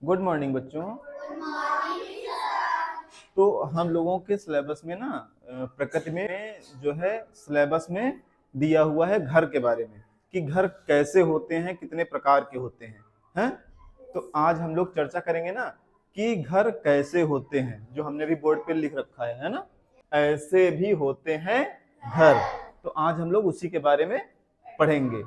Good morning बच्चों। तो हम लोगों के सिलेबस में ना प्रकृति में जो है सिलेबस में दिया हुआ है घर के बारे में कि घर कैसे होते हैं, कितने प्रकार के होते हैं। तो आज हम लोग चर्चा करेंगे ना कि घर कैसे होते हैं, जो हमने भी बोर्ड पे लिख रखा है ना, ऐसे भी होते हैं घर। तो आज हम लोग उसी के बारे में पढ़ेंगे।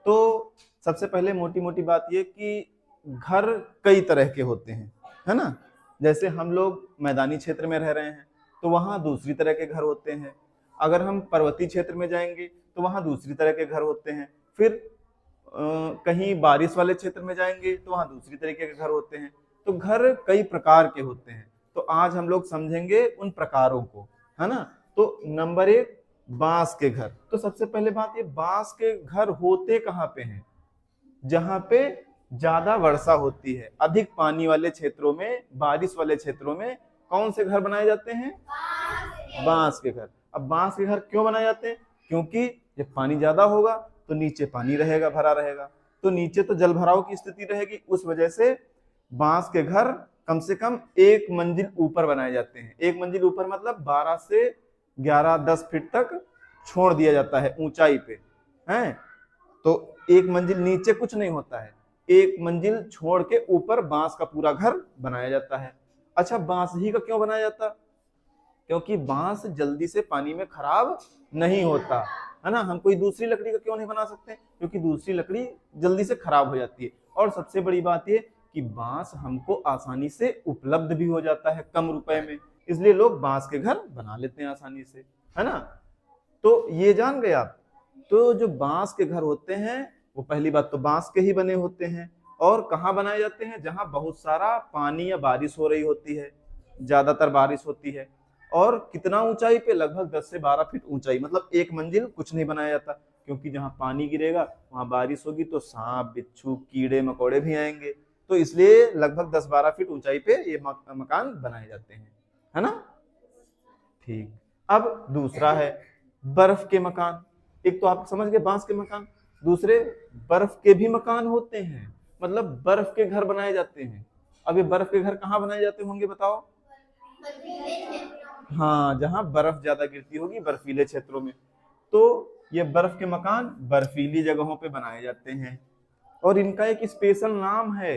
तो सबसे पहले मोटी मोटी बात ये कि घर कई तरह के होते हैं, है ना। जैसे हम लोग मैदानी क्षेत्र में रह रहे हैं तो वहां दूसरी तरह के घर होते हैं। अगर हम पर्वतीय क्षेत्र में जाएंगे तो वहां दूसरी तरह के घर होते हैं। फिर कहीं बारिश वाले क्षेत्र में जाएंगे तो वहां दूसरी तरीके के घर होते हैं। तो घर कई प्रकार के होते हैं। तो आज हम लोग समझेंगे उन प्रकारों को, है ना। तो नंबर एक, बांस के घर। तो सबसे पहले बात ये, बांस के घर होते कहाँ पे हैं? जहां पे ज्यादा वर्षा होती है, अधिक पानी वाले क्षेत्रों में, बारिश वाले क्षेत्रों में कौन से घर बनाए जाते हैं? बांस के घर। अब बांस के घर क्यों बनाए जाते हैं? क्योंकि जब पानी ज्यादा होगा तो नीचे पानी रहेगा, भरा रहेगा, तो नीचे तो जल भराव की स्थिति रहेगी। उस वजह से बांस के घर कम से कम एक मंजिल ऊपर बनाए जाते हैं। एक मंजिल ऊपर मतलब 12 से 11-10 फीट तक छोड़ दिया जाता है ऊंचाई पे, है। तो एक मंजिल नीचे कुछ नहीं होता है, एक मंजिल छोड़ के ऊपर बांस का पूरा घर बनाया जाता है। अच्छा, बांस ही का क्यों बनाया जाता? क्योंकि बांस जल्दी से पानी में खराब नहीं होता, है ना। हम कोई दूसरी लकड़ी का क्यों नहीं बना सकते? क्योंकि दूसरी लकड़ी जल्दी से खराब हो जाती है। और सबसे बड़ी बात ये कि बांस हमको आसानी से उपलब्ध भी हो जाता है कम रुपए में, इसलिए लोग बांस के घर बना लेते हैं आसानी से, है ना। तो ये जान गए आप। तो जो बांस के घर होते हैं वो पहली बात तो बांस के ही बने होते हैं। और कहाँ बनाए जाते हैं? जहां बहुत सारा पानी या बारिश हो रही होती है, ज्यादातर बारिश होती है। और कितना ऊंचाई पे? लगभग 10 से 12 फीट ऊंचाई, मतलब एक मंजिल कुछ नहीं बनाया जाता। क्योंकि जहां पानी गिरेगा वहां बारिश होगी तो सांप, बिच्छू, कीड़े मकोड़े भी आएंगे। तो इसलिए लगभग 10-12 फीट ऊंचाई पे ये मकान बनाए जाते हैं, है ना। ठीक। अब दूसरा है बर्फ के मकान। एक तो आप समझ गए बांस के मकान, दूसरे बर्फ के भी मकान होते हैं, मतलब बर्फ के घर बनाए जाते हैं। अब ये बर्फ के घर कहाँ बनाए जाते होंगे बताओ? हाँ, जहां बर्फ ज्यादा गिरती होगी, बर्फीले क्षेत्रों में। तो ये बर्फ के मकान बर्फीली जगहों पे बनाए जाते हैं। और इनका एक स्पेशल नाम है,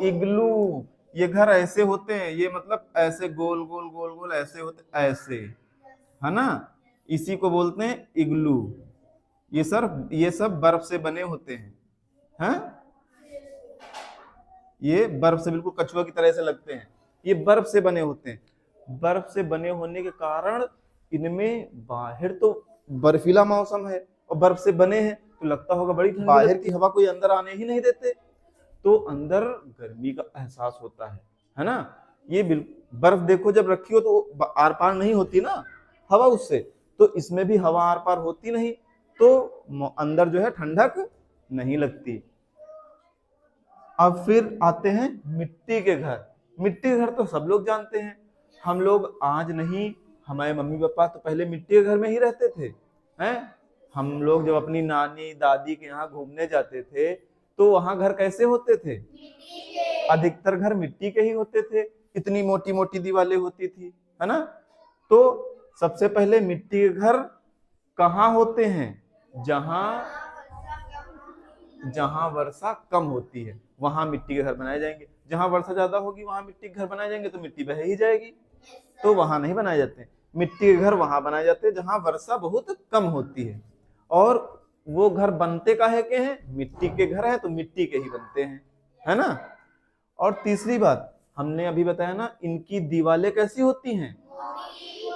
इग्लू। ये घर ऐसे होते हैं, ये मतलब ऐसे गोल गोल गोल गोल ऐसे होते, ऐसे, है ना। इसी को बोलते हैं इग्लू। ये सब बर्फ से बने होते हैं। ये बर्फ से बिल्कुल कछुआ की तरह से लगते हैं। ये बर्फ से बने होते हैं। बर्फ से बने होने के कारण इनमें बाहर तो बर्फीला मौसम है और बर्फ से बने हैं तो लगता होगा बड़ी ठंडी, बाहर की हवा कोई अंदर आने ही नहीं देते, तो अंदर गर्मी का एहसास होता है ना। ये बर्फ देखो जब रखी हो तो आर पार नहीं होती ना हवा उससे, तो इसमें भी हवा आर पार होती नहीं, तो अंदर जो है ठंडक नहीं लगती। अब फिर आते हैं मिट्टी के घर। मिट्टी के घर तो सब लोग जानते हैं। हम लोग आज नहीं, हमारे मम्मी पापा तो पहले मिट्टी के घर में ही रहते थे, हैं। हम लोग जब अपनी नानी दादी के यहाँ घूमने जाते थे तो वहां घर कैसे होते थे? अधिकतर घर मिट्टी के ही होते थे। इतनी मोटी मोटी दीवारें होती थी, है ना। तो सबसे पहले मिट्टी के घर कहाँ होते हैं? जहां जहां वर्षा कम होती है वहां मिट्टी के घर बनाए जाएंगे। जहां वर्षा ज्यादा होगी वहां मिट्टी के घर बनाए जाएंगे तो मिट्टी बह ही जाएगी, तो वहां नहीं बनाए जाते। मिट्टी के घर वहां बनाए जाते हैं जहां वर्षा बहुत कम होती है। और वो घर बनते काहे के हैं? मिट्टी के घर है तो मिट्टी के ही बनते हैं, है ना। और तीसरी बात हमने अभी बताया ना, इनकी दीवारें कैसी होती हैं?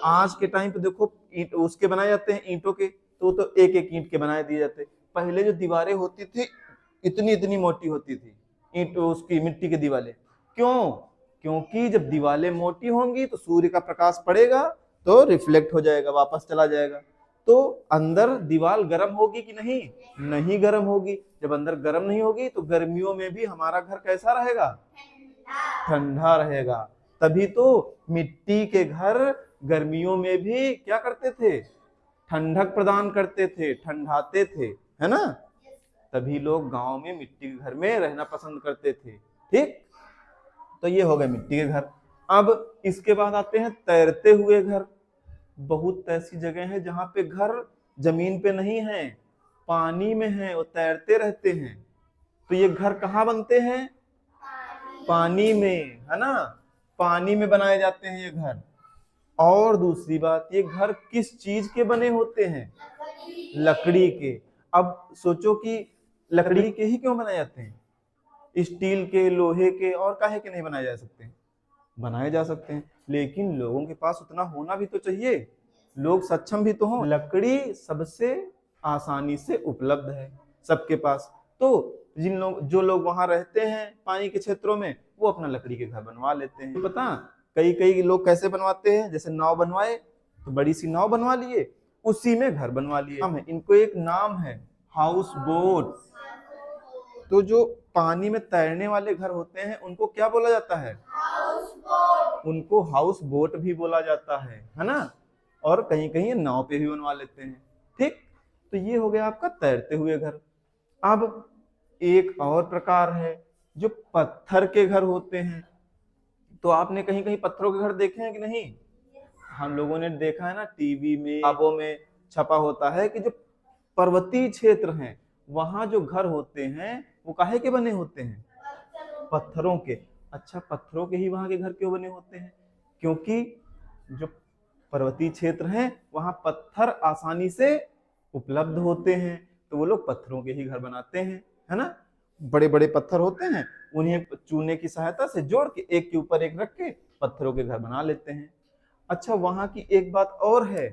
आज के टाइम पे देखो ईंट उसके बनाए जाते हैं, ईंटों के, तो एक एक ईंट के बनाए दिए जाते। पहले जो दीवारें होती थी इतनी इतनी मोटी होती थी, ईंट उसकी मिट्टी की दीवारें। क्यों? क्योंकि जब दीवारें मोटी होंगी तो सूर्य का प्रकाश पड़ेगा तो रिफ्लेक्ट हो जाएगा, वापस चला जाएगा। तो अंदर दीवार गर्म होगी कि नहीं? नहीं गर्म होगी। जब अंदर गर्म नहीं होगी तो गर्मियों में भी हमारा घर कैसा रहेगा? ठंडा रहेगा। तभी तो मिट्टी के घर गर्मियों में भी क्या करते थे? ठंडक प्रदान करते थे, ठंडाते थे, है ना। तभी लोग गांव में मिट्टी के घर में रहना पसंद करते थे। ठीक, तो ये हो गए मिट्टी के घर। अब इसके बाद आते हैं तैरते हुए घर। बहुत ऐसी जगह है जहां पे घर जमीन पे नहीं है, पानी में है, वो तैरते रहते हैं। तो ये घर कहाँ बनते हैं? पानी में, है ना, पानी में बनाए जाते हैं ये घर। और दूसरी बात, ये घर किस चीज के बने होते हैं? लकड़ी के। अब सोचो कि लकड़ी के ही क्यों बनाए जाते हैं? स्टील के, लोहे के और काहे के नहीं बनाए जा सकते? बनाए जा सकते हैं, लेकिन लोगों के पास उतना होना भी तो चाहिए, लोग सक्षम भी तो हों। लकड़ी सबसे आसानी से उपलब्ध है सबके पास, तो जो लोग वहां रहते हैं पानी के क्षेत्रों में, वो अपना लकड़ी के घर बनवा लेते हैं। पता कई कई लोग कैसे बनवाते हैं? जैसे नाव बनवाए, तो बड़ी सी नाव बनवा लिए, उसी में घर बनवा लिए। इनको एक नाम है, हाउस बोट। तो जो पानी में तैरने वाले घर होते हैं उनको क्या बोला जाता है? House boat. उनको हाउस बोट भी बोला जाता है ना। और कहीं कहीं नाव पे भी बनवा लेते हैं। ठीक, तो ये हो गया आपका तैरते हुए घर। अब एक और प्रकार है जो पत्थर के घर होते हैं। तो आपने कहीं कहीं पत्थरों के घर देखे हैं कि नहीं? हम लोगों ने देखा है ना, टीवी में, किताबों में छपा होता है कि जो पर्वतीय क्षेत्र हैं वहां जो घर होते हैं वो काहे के बने होते हैं? पत्थरों के। अच्छा, पत्थरों के ही वहां के घर क्यों बने होते हैं? क्योंकि जो पर्वतीय क्षेत्र हैं वहां पत्थर आसानी से उपलब्ध होते हैं, तो वो लोग पत्थरों के ही घर बनाते हैं, है ना। बड़े बड़े पत्थर होते हैं, उन्हें चूने की सहायता से जोड़ के एक के ऊपर एक रख के पत्थरों के घर बना लेते हैं। अच्छा, वहां की एक बात और है,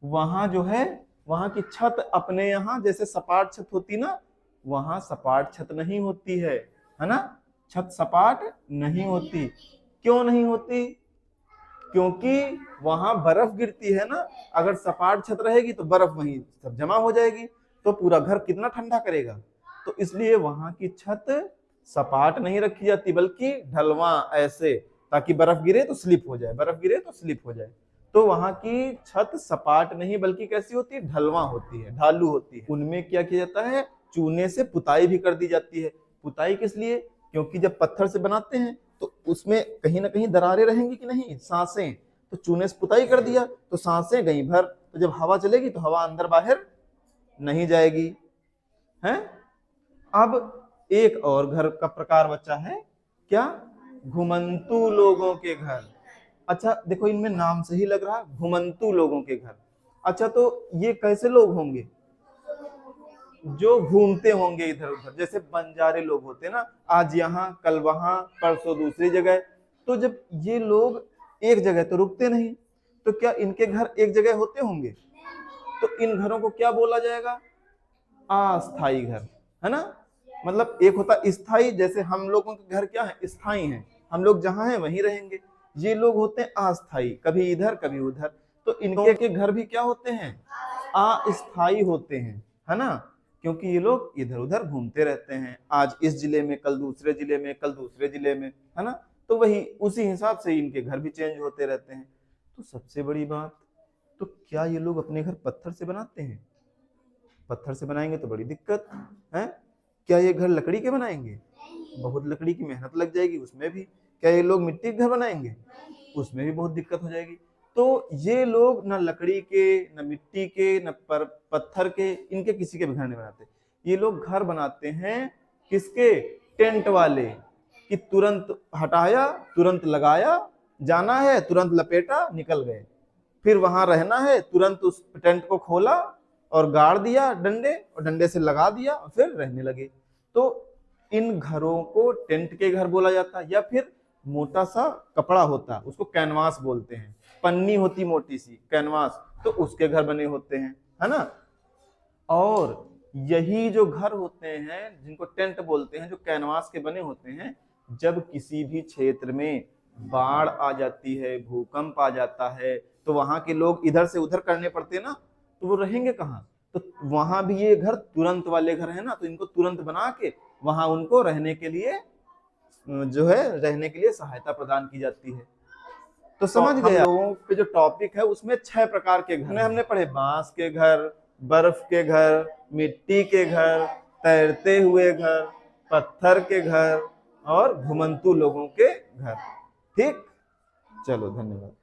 वहां जो है वहां की छत अपने यहाँ जैसे सपाट छत होती ना, वहां सपाट छत नहीं होती है ना। छत सपाट नहीं होती। क्यों नहीं होती? क्योंकि वहां बर्फ गिरती है ना। अगर सपाट छत रहेगी तो बर्फ वहीं सब जमा हो जाएगी, तो पूरा घर कितना ठंडा करेगा। तो इसलिए वहां की छत सपाट नहीं रखी जाती, बल्कि ढलवा ऐसे, ताकि बर्फ गिरे तो स्लिप हो जाए, बर्फ गिरे तो स्लिप हो जाए। तो वहां की छत सपाट नहीं बल्कि कैसी होती है? ढलवा होती है, ढालू होती है। उनमें क्या किया जाता है? चूने से पुताई भी कर दी जाती है। पुताई किस लिए? क्योंकि जब पत्थर से बनाते हैं तो उसमें कहीं ना कहीं दरारें रहेंगी कि नहीं, सांसें। तो चूने से पुताई कर दिया तो सांसें गई भर, तो जब हवा चलेगी तो हवा अंदर बाहर नहीं जाएगी, है। अब एक और घर का प्रकार बचा है, क्या? घुमंतू लोगों के घर। अच्छा देखो, इनमें नाम से ही लग रहा, घुमंतू लोगों के घर। अच्छा, तो ये कैसे लोग होंगे? जो घूमते होंगे इधर उधर, जैसे बंजारे लोग होते हैं ना, आज यहाँ कल वहां परसों दूसरी जगह। तो जब ये लोग एक जगह तो रुकते नहीं, तो क्या इनके घर एक जगह होते होंगे? तो इन घरों को क्या बोला जाएगा? अस्थाई घर, है ना। मतलब एक होता स्थाई, जैसे हम लोगों के घर क्या है? स्थाई हैं, हम लोग जहां हैं वहीं रहेंगे। ये लोग होते हैं अस्थाई, कभी इधर कभी उधर। तो इनके के घर भी क्या होते हैं? अस्थाई होते हैं, है ना। क्योंकि ये लोग इधर उधर घूमते रहते हैं, आज इस जिले में, कल दूसरे जिले में, कल दूसरे जिले में, है ना। तो वही उसी हिसाब से इनके घर भी चेंज होते रहते हैं। तो सबसे बड़ी बात, तो क्या ये लोग अपने घर पत्थर से बनाते हैं? पत्थर से बनाएंगे तो बड़ी दिक्कत है। क्या ये घर लकड़ी के बनाएंगे? बहुत लकड़ी की मेहनत लग जाएगी उसमें भी। क्या ये लोग मिट्टी के घर बनाएंगे? उसमें भी बहुत दिक्कत हो जाएगी। तो ये लोग न लकड़ी के, न मिट्टी के, न पत्थर के, इनके किसी के भी घर नहीं बनाते। ये लोग घर बनाते हैं किसके? टेंट वाले, कि तुरंत हटाया, तुरंत लगाया, जाना है तुरंत लपेटा, निकल गए। फिर वहां रहना है, तुरंत उस टेंट को खोला और गाड़ दिया डंडे, और डंडे से लगा दिया और फिर रहने लगे। तो इन घरों को टेंट के घर बोला जाता है। या फिर मोटा सा कपड़ा होता है, उसको कैनवास बोलते हैं, पन्नी होती मोटी सी कैनवास, तो उसके घर बने होते हैं, है ना। और यही जो घर होते हैं जिनको टेंट बोलते हैं, जो कैनवास के बने होते हैं, जब किसी भी क्षेत्र में बाढ़ आ जाती है, भूकंप आ जाता है, तो वहां के लोग इधर से उधर करने पड़ते हैं ना, तो वो रहेंगे कहाँ? तो वहां भी ये घर तुरंत वाले घर है ना, तो इनको तुरंत बना के वहां उनको रहने के लिए जो है, रहने के लिए सहायता प्रदान की जाती है। तो समझ गए हम लोगों पे जो टॉपिक है उसमें 6 प्रकार के घर हमने पढ़े। बांस के घर, बर्फ के घर, मिट्टी के घर, तैरते हुए घर, पत्थर के घर, और घुमंतू लोगों के घर। ठीक, चलो धन्यवाद।